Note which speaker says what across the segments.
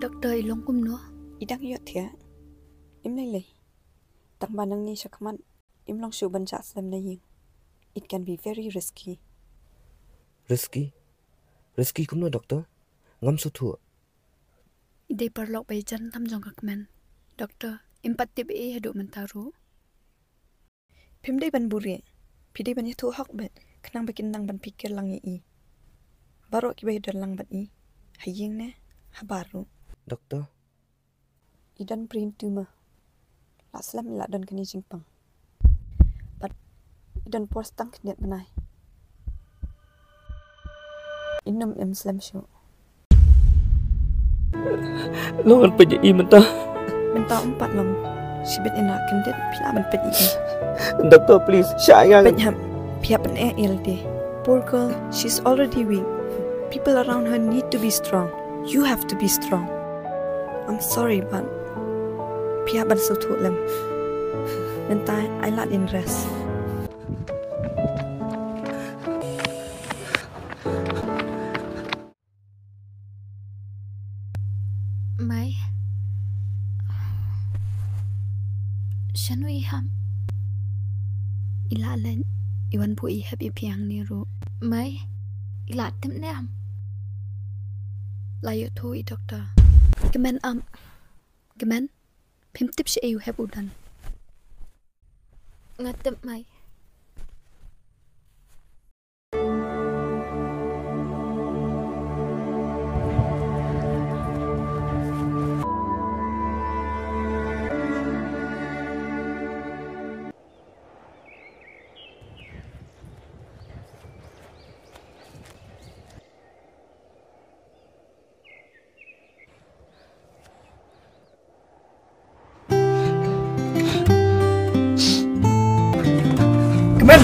Speaker 1: Doktor ilong kumno.
Speaker 2: Idang yot thia. Im lai lai. Tak banang ni syakman. Im long shu ban cha slam na ying. It can be very risky.
Speaker 3: Risky? Risky kumno doktor? Ngam su thu.
Speaker 1: Ide perlok bay jan tam jong kakmen. Doktor, impat tip e hadu mentaru.
Speaker 2: Pim dai ban buri. Pidai ban yathu hak bet. Kenang bikin nang ban pikir lang i. Baru ki bay dan lang ban i. Haying ne habaru.
Speaker 3: Doktor?
Speaker 2: Idan brain tumor. La slam la dan kini jingpang. But idan pors tang kiniat benai. Inam em slam show.
Speaker 3: Longan peje I mentah.
Speaker 2: Mentah 4 long. Sibet ina kendit pila ban pet I.
Speaker 3: Doktor please, sayang.
Speaker 2: Penyam pihak pen LD. Poor girl, she's already weak. People around her need to be strong. You have to be strong. I'm sorry, but pihak ban sutu lem. Mentai I let in rest.
Speaker 1: Mai. Shanui ham. Ila len iwan bu I happy piang ni ru. Mai. Ila tim ne ham. Layo thu I doktor. Kemen Kemen. Pim tip si ayu heb udan. Ngatep mai.
Speaker 2: Kemen.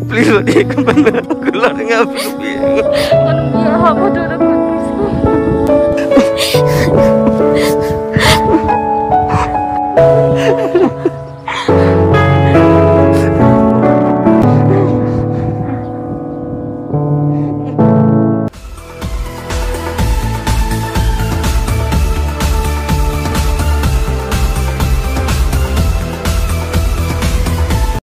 Speaker 3: Please lo dia kembali. Keluar dengan api.
Speaker 1: Kan biar aku duduk.